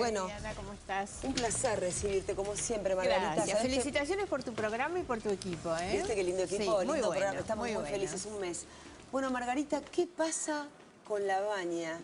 Bueno, Diana, ¿cómo estás? un placer recibirte, como siempre, Margarita. Gracias. ¿Sabés Felicitaciones por tu programa y por tu equipo, ¿eh? ¿Viste qué lindo equipo? Sí, Lindo muy bueno, programa. Estamos muy bueno. felices, un mes. Bueno, Margarita, ¿qué pasa con la baña?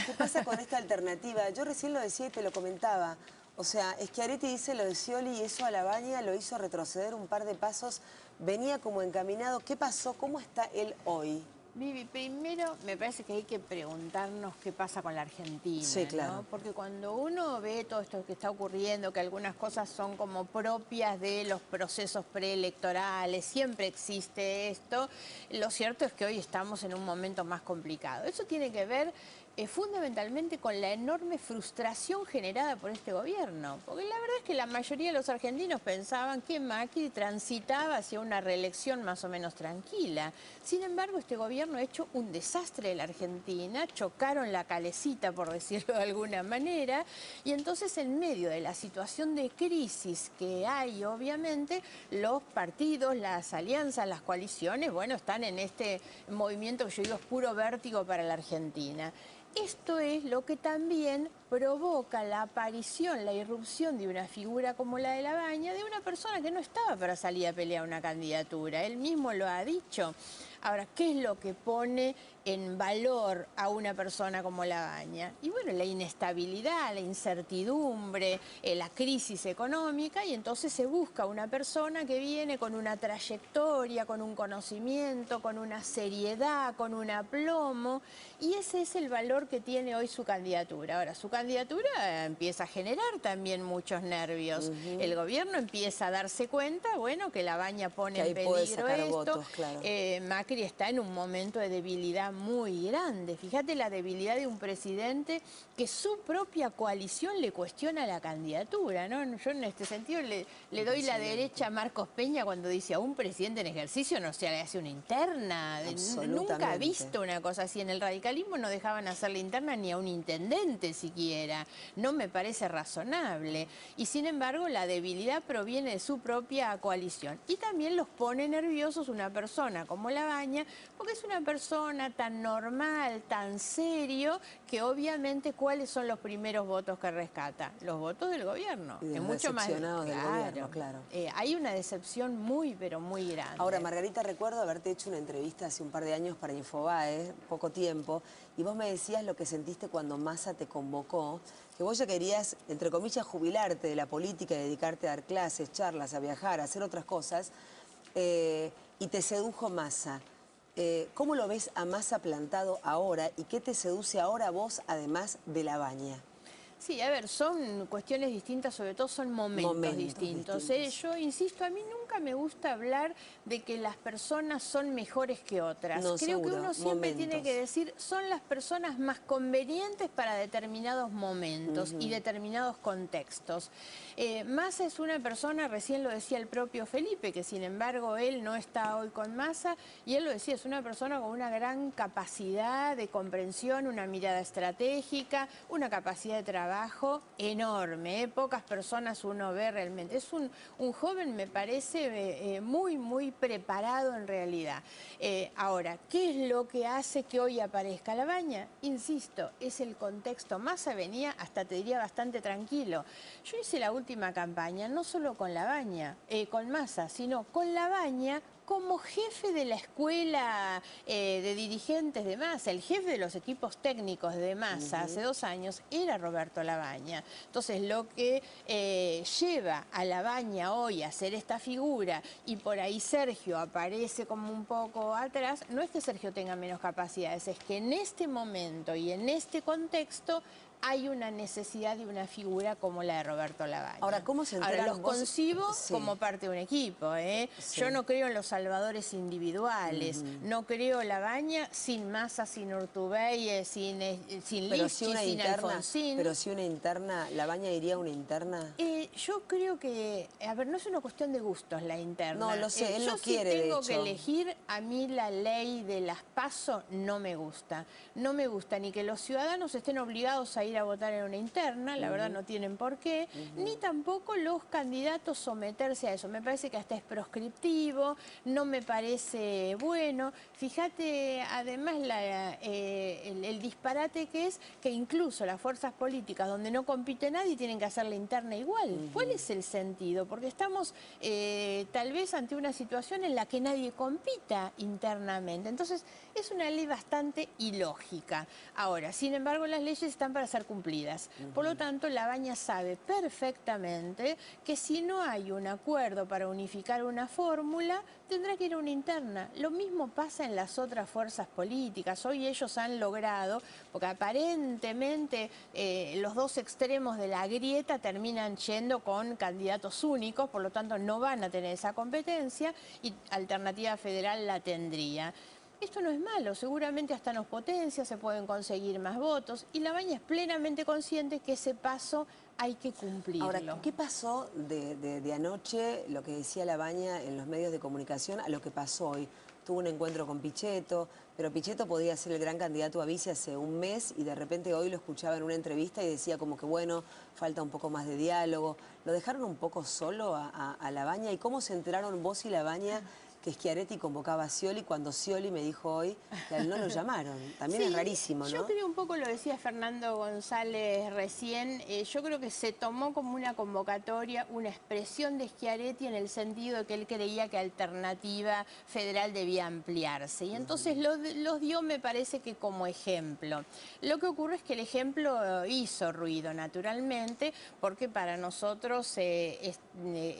¿Qué pasa con esta alternativa? Yo recién lo decía y te lo comentaba. O sea, Schiaretti dice lo de Scioli y eso a la baña lo hizo retroceder un par de pasos. Venía como encaminado. ¿Qué pasó? ¿Cómo está él hoy? Vivi, primero me parece que hay que preguntarnos qué pasa con la Argentina, Sí, claro. ¿no? Porque cuando uno ve todo esto que está ocurriendo, que algunas cosas son como propias de los procesos preelectorales, siempre existe esto, lo cierto es que hoy estamos en un momento más complicado. Eso tiene que ver fundamentalmente con la enorme frustración generada por este gobierno, porque la verdad es que la mayoría de los argentinos pensaban que Macri transitaba hacia una reelección más o menos tranquila. Sin embargo, este gobierno ha hecho un desastre de la Argentina, chocaron la calecita, por decirlo de alguna manera, y entonces en medio de la situación de crisis que hay, obviamente, los partidos, las alianzas, las coaliciones, bueno, están en este movimiento que yo digo es puro vértigo para la Argentina. Esto es lo que también provoca la aparición, la irrupción de una figura como la de Labaña, de una persona que no estaba para salir a pelear una candidatura. Él mismo lo ha dicho. Ahora, ¿qué es lo que pone en valor a una persona como Labaña? Y bueno, la inestabilidad, la incertidumbre, la crisis económica, y entonces se busca una persona que viene con una trayectoria, con un conocimiento, con una seriedad, con un aplomo, y ese es el valor que tiene hoy su candidatura. Ahora, su candidatura empieza a generar también muchos nervios. El gobierno empieza a darse cuenta, bueno, que Labaña pone Que ahí en puede peligro sacar esto. votos, claro. Macri está en un momento de debilidad muy grande. Fíjate la debilidad de un presidente que su propia coalición le cuestiona la candidatura, ¿no? Yo en este sentido le doy la derecha a Marcos Peña cuando dice a un presidente en ejercicio no se le hace una interna. Nunca ha visto una cosa así. En el radicalismo no dejaban hacer la interna ni a un intendente siquiera. No me parece razonable. Y sin embargo la debilidad proviene de su propia coalición. Y también los pone nerviosos una persona como Labaña, porque es una persona tan normal, tan serio, que obviamente ¿cuáles son los primeros votos que rescata? Los votos del gobierno. Y de Es los mucho más decepcionados del gobierno, claro. Hay una decepción muy, pero muy grande. Ahora, Margarita, recuerdo haberte hecho una entrevista hace un par de años para Infobae, poco tiempo, y vos me decías lo que sentiste cuando Massa te convocó, que vos ya querías, entre comillas, jubilarte de la política y dedicarte a dar clases, charlas, a viajar, a hacer otras cosas, y te sedujo Massa. ¿Cómo lo ves a Massa plantado ahora y qué te seduce ahora a vos, además de Labaña? Sí, a ver, son cuestiones distintas, sobre todo son momentos distintos. Yo insisto, a mí nunca me gusta hablar de que las personas son mejores que otras. No, Creo que seguro, uno siempre tiene que decir, son las personas más convenientes para determinados momentos y determinados contextos. Massa es una persona, recién lo decía el propio Felipe, que sin embargo él no está hoy con Massa, y él lo decía, es una persona con una gran capacidad de comprensión, una mirada estratégica, una capacidad de trabajo enorme, pocas personas uno ve realmente. Es un joven, me parece, muy, muy preparado en realidad. Ahora, ¿qué es lo que hace que hoy aparezca Labaña? Insisto, es el contexto. Massa venía, hasta te diría, bastante tranquilo. Yo hice la última campaña, no solo con Labaña, con Massa, sino con Labaña como jefe de la escuela de dirigentes de Massa. El jefe de los equipos técnicos de Massa hace 2 años era Roberto Labaña. Entonces, lo que lleva a Labaña hoy a ser esta figura, y por ahí Sergio aparece como un poco atrás, no es que Sergio tenga menos capacidades, es que en este momento y en este contexto hay una necesidad de una figura como la de Roberto Labaña. Ahora, ¿cómo se enteran? Ahora, los concibo como parte de un equipo, Yo no creo en los salvadores individuales, no creo Labaña sin Massa, sin Urtubey, sin Lischi, sin Alfonsín. Pero si una interna, ¿Labaña iría a una interna? Yo creo que, a ver, no es una cuestión de gustos la interna. No, lo sé, él no quiere, de hecho. Yo si tengo que elegir, a mí la ley de las PASO no me gusta. No me gusta ni que los ciudadanos estén obligados a ir ir a votar en una interna, la verdad no tienen por qué, ni tampoco los candidatos someterse a eso. Me parece que hasta es proscriptivo, no me parece bueno. Fíjate, además, el disparate que es que incluso las fuerzas políticas donde no compite nadie tienen que hacer la interna igual. ¿Cuál es el sentido? Porque estamos tal vez ante una situación en la que nadie compita internamente. Entonces, es una ley bastante ilógica. Ahora, sin embargo, las leyes están para ser cumplidas. Por lo tanto, Labaña sabe perfectamente que si no hay un acuerdo para unificar una fórmula, tendrá que ir a una interna. Lo mismo pasa en las otras fuerzas políticas. Hoy ellos han logrado, porque aparentemente los dos extremos de la grieta terminan yendo con candidatos únicos, por lo tanto no van a tener esa competencia y Alternativa Federal la tendría. Esto no es malo, seguramente hasta nos potencia, se pueden conseguir más votos y Labaña es plenamente consciente que ese paso hay que cumplirlo. Ahora, ¿qué pasó de anoche, lo que decía Labaña en los medios de comunicación, a lo que pasó hoy? Tuvo un encuentro con Pichetto, pero Pichetto podía ser el gran candidato a vice hace un mes y de repente hoy lo escuchaba en una entrevista y decía como que bueno, falta un poco más de diálogo. ¿Lo dejaron un poco solo a Labaña? ¿Y cómo se enteraron vos y Labaña que Schiaretti convocaba a Scioli cuando Scioli me dijo hoy que a él no lo llamaron? También Sí, es rarísimo, ¿no? Yo creo un poco, lo decía Fernando González recién, yo creo que se tomó como una convocatoria, una expresión de Schiaretti en el sentido de que él creía que Alternativa Federal debía ampliarse. Y entonces los dio, me parece que como ejemplo. Lo que ocurre es que el ejemplo hizo ruido, naturalmente, porque para nosotros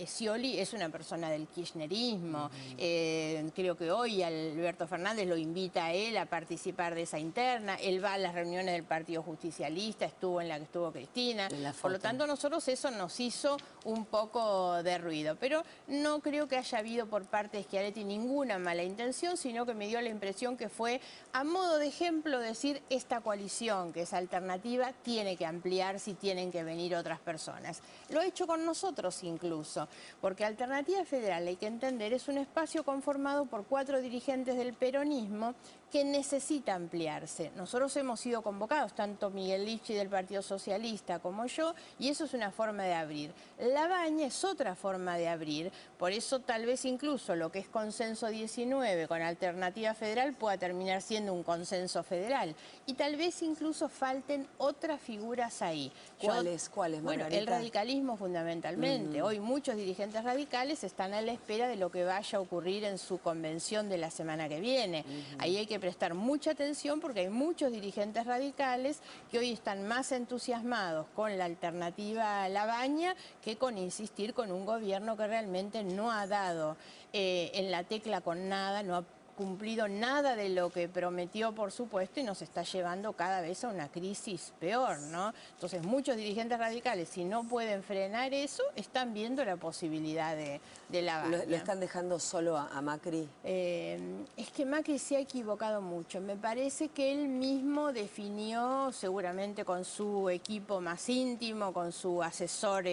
Scioli es una persona del kirchnerismo. Creo que hoy Alberto Fernández lo invita a él a participar de esa interna, él va a las reuniones del Partido Justicialista, estuvo en la que estuvo Cristina, por lo tanto nosotros eso nos hizo un poco de ruido, pero no creo que haya habido por parte de Schiaretti ninguna mala intención, sino que me dio la impresión que fue a modo de ejemplo decir esta coalición que es alternativa tiene que ampliarse y tienen que venir otras personas. Lo ha hecho con nosotros incluso, porque Alternativa Federal, hay que entender, es un espacio conformado por 4 dirigentes del peronismo que necesita ampliarse. Nosotros hemos sido convocados, tanto Miguel Lichi del Partido Socialista como yo, y eso es una forma de abrir. Labaña es otra forma de abrir, por eso tal vez incluso lo que es consenso 19 con Alternativa Federal pueda terminar siendo un consenso federal. Y tal vez incluso falten otras figuras ahí. ¿Cuáles, Margarita? Bueno, el radicalismo fundamentalmente. Hoy muchos dirigentes radicales están a la espera de lo que vaya a ocurrir en su convención de la semana que viene. Ahí hay que prestar mucha atención porque hay muchos dirigentes radicales que hoy están más entusiasmados con la alternativa a Labaña que con insistir con un gobierno que realmente no ha dado en la tecla con nada, no ha cumplido nada de lo que prometió, por supuesto, y nos está llevando cada vez a una crisis peor, ¿no? Entonces, muchos dirigentes radicales, si no pueden frenar eso, están viendo la posibilidad de Labaña. ¿Lo están dejando solo a Macri? Es que Macri se ha equivocado mucho. Me parece que él mismo definió, seguramente con su equipo más íntimo, con su asesor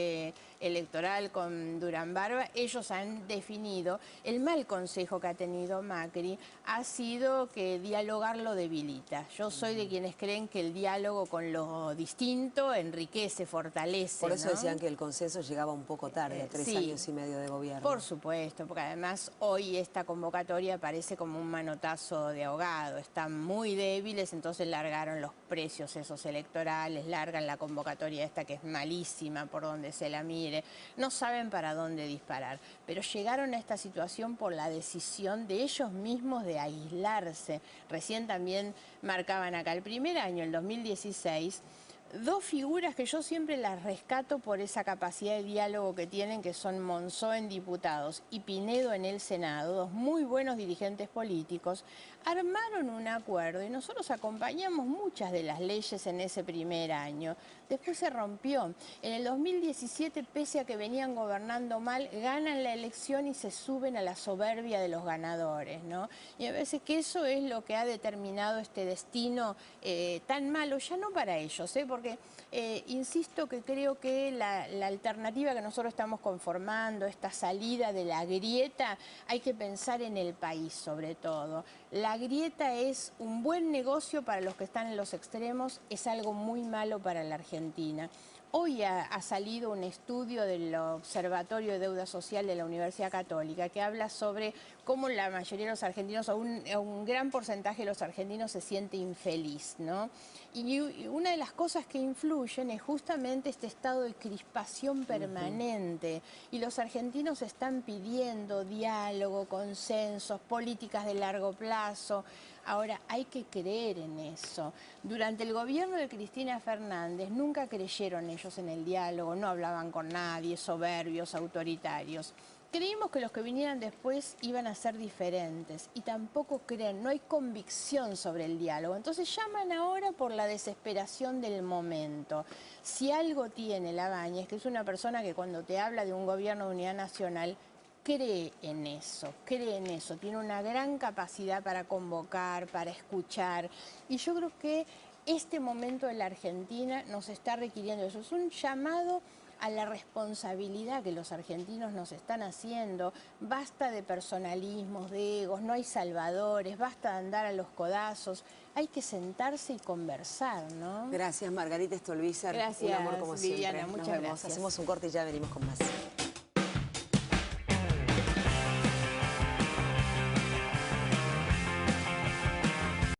electoral, con Durán Barba, ellos han definido el mal consejo que ha tenido Macri ha sido que dialogar lo debilita. Yo soy de quienes creen que el diálogo con lo distinto enriquece, fortalece. Por eso ¿no? decían que el consenso llegaba un poco tarde, a 3 años y medio de gobierno. Por supuesto, porque además hoy esta convocatoria parece como un manotazo de ahogado. Están muy débiles, entonces largaron los precios esos electorales, largan la convocatoria esta que es malísima por donde se la mire. No saben para dónde disparar, pero llegaron a esta situación por la decisión de ellos mismos de aislarse. Recién también marcaban acá el primer año, el 2016, 2 figuras que yo siempre las rescato por esa capacidad de diálogo que tienen, que son Monzó en diputados y Pinedo en el Senado, 2 muy buenos dirigentes políticos, armaron un acuerdo y nosotros acompañamos muchas de las leyes en ese primer año. Después se rompió. En el 2017, pese a que venían gobernando mal, ganan la elección y se suben a la soberbia de los ganadores, ¿no? Y me parece que eso es lo que ha determinado este destino tan malo, ya no para ellos, porque porque insisto que creo que la alternativa que nosotros estamos conformando, esta salida de la grieta, hay que pensar en el país sobre todo. La grieta es un buen negocio para los que están en los extremos, es algo muy malo para la Argentina. Hoy ha salido un estudio del Observatorio de Deuda Social de la Universidad Católica que habla sobre cómo la mayoría de los argentinos, o un gran porcentaje de los argentinos se siente infeliz, ¿no? Y una de las cosas que influyen es justamente este estado de crispación permanente. Y los argentinos están pidiendo diálogo, consensos, políticas de largo plazo. Ahora, hay que creer en eso. Durante el gobierno de Cristina Fernández nunca creyeron ellos en el diálogo, no hablaban con nadie, soberbios, autoritarios. Creímos que los que vinieran después iban a ser diferentes y tampoco creen, no hay convicción sobre el diálogo. Entonces llaman ahora por la desesperación del momento. Si algo tiene Labañez, que es una persona que cuando te habla de un gobierno de unidad nacional, cree en eso, tiene una gran capacidad para convocar, para escuchar. Y yo creo que este momento de la Argentina nos está requiriendo eso. Es un llamado a la responsabilidad que los argentinos nos están haciendo. Basta de personalismos, de egos, no hay salvadores, basta de andar a los codazos. Hay que sentarse y conversar, ¿no? Gracias, Margarita Stolbizer. Gracias, un amor como Viviana, siempre. muchas Nos vemos. gracias. Hacemos un corte y ya venimos con más.